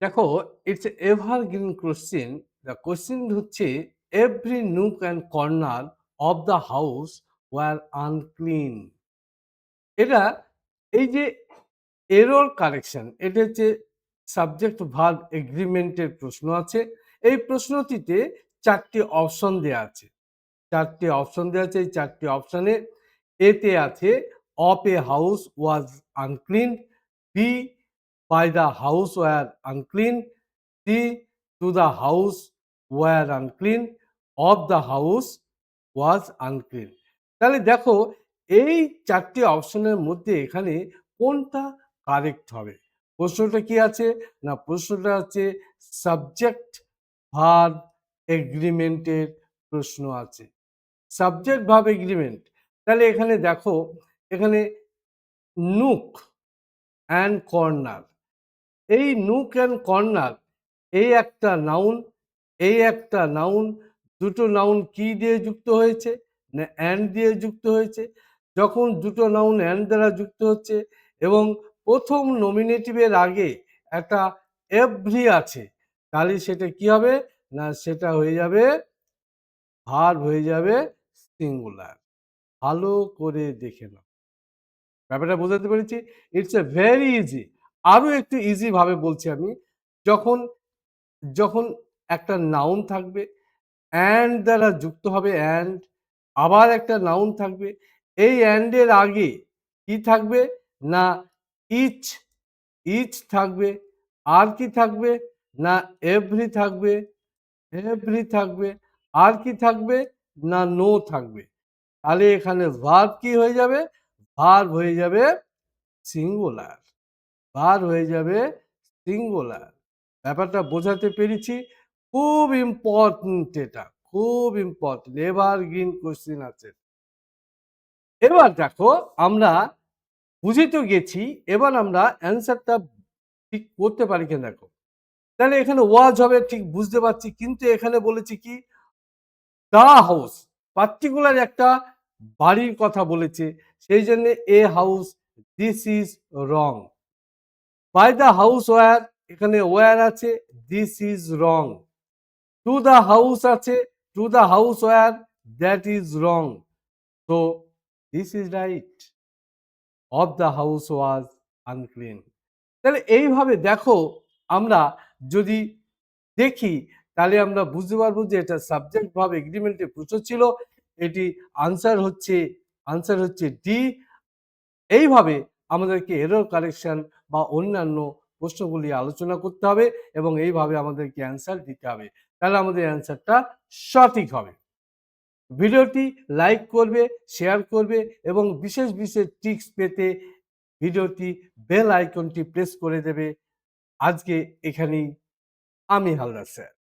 দেখো, it's evergreen question. The question হচ্ছে every nook and corner of the house were unclean. এটা এই যে এরর কারেকশন, এটা হচ্ছে সাবজেক্ট ভার্ব এগ্রিমেন্টের প্রশ্ন আছে। এই প্রশ্নটিতে চারটি অপশন দেওয়া আছে। এই চারটি অপশনে এতে আছে of a house was unclean, B by the house were unclean, C to the house were unclean, of the house was unclean. তাহলে দেখো, এই চারটি অপশনের মধ্যে এখানে কোনটা কারেক্ট হবে? প্রশ্নটা কি আছে না, প্রশ্নটা হচ্ছে সাবজেক্ট ভার্ব এগ্রিমেন্টের প্রশ্ন আছে। Subject verb agreement. তাহলে এখানে দেখো, এখানে নুক অ্যান্ড কর্নার, এই নুক অ্যান্ড কর্নার এই একটা নাউন, দুটো নাউন কি দিয়ে যুক্ত হয়েছে না অ্যান্ড দিয়ে যুক্ত হয়েছে। যখন দুটো নাউন অ্যান্ড দ্বারা যুক্ত হচ্ছে এবং প্রথম নমিনেটিভের আগে একটা এভরি আছে, তাহলে সেটা কি হবে না, সেটা হয়ে যাবে ভার্ব, হয়ে যাবে সিঙ্গুলার। ভালো করে দেখে নাও, ব্যাপারটা বোঝাতে পেরেছি। It's a very easy. আরো একটু ইজি ভাবে বলছি আমি। যখন যখন একটা নাউন থাকবে, অ্যান্ড দ্বারা যুক্ত হবে অ্যান্ড, আবার একটা নাউন থাকবে, এই অ্যান্ডের আগে কি থাকবে না ইচ, থাকবে। আর কি থাকবে না এভরি থাকবে, থাকবে। আর কি থাকবে না নো থাকবে। তাহলে এখানে ভার্ব কি হয়ে যাবে? ভার্ব হয়ে যাবে সিঙ্গুলার। হয়ে যাবে সিঙ্গুলার। ব্যাপারটা বোঝাতে পেরেছি? খুব ইম্পর্টেন্ট, এটা খুব ইম্পর্টেন্ট, এভারগ্রিন কোশ্চেন আছে। এবার দেখো, আমরা বুঝে তো গেছি, এবার আমরা অ্যান্সারটা ঠিক করতে পারি কিনা দেখো। তাহলে এখানে ওয়াজ হবে ঠিক বুঝতে পারছি, কিন্তু এখানে বলেছি কি দা হাউস, পার্টিকুলার একটা বাড়ির কথা বলেছে, সেই জন্য a house, this is wrong. By the house were, এখানে ওয়ার আছে, this is wrong. To the house আছে, to the house were, that is wrong. So this is right. Of the house was unclean. তাহলে এইভাবে দেখো, আমরা যদি দেখি তাহলে আমরা বুঝতে পারবো যে এটা সাবজেক্ট ভার্ব এগ্রিমেন্টের প্রশ্ন ছিল। এটি আনসার হচ্ছে ডি। এইভাবে আমাদেরকে এরর কারেকশন বা অন্যান্য প্রশ্নগুলি আলোচনা করতে হবে এবং এইভাবে আমাদেরকে অ্যান্সার দিতে হবে, তাহলে আমাদের অ্যান্সারটা সঠিক হবে। ভিডিওটি লাইক করবে, শেয়ার করবে এবং বিশেষ বিশেষ টিপস পেতে ভিডিওটি বেল আইকনটি প্রেস করে দেবে। আজকে এখানেই। আমি হালদার স্যার।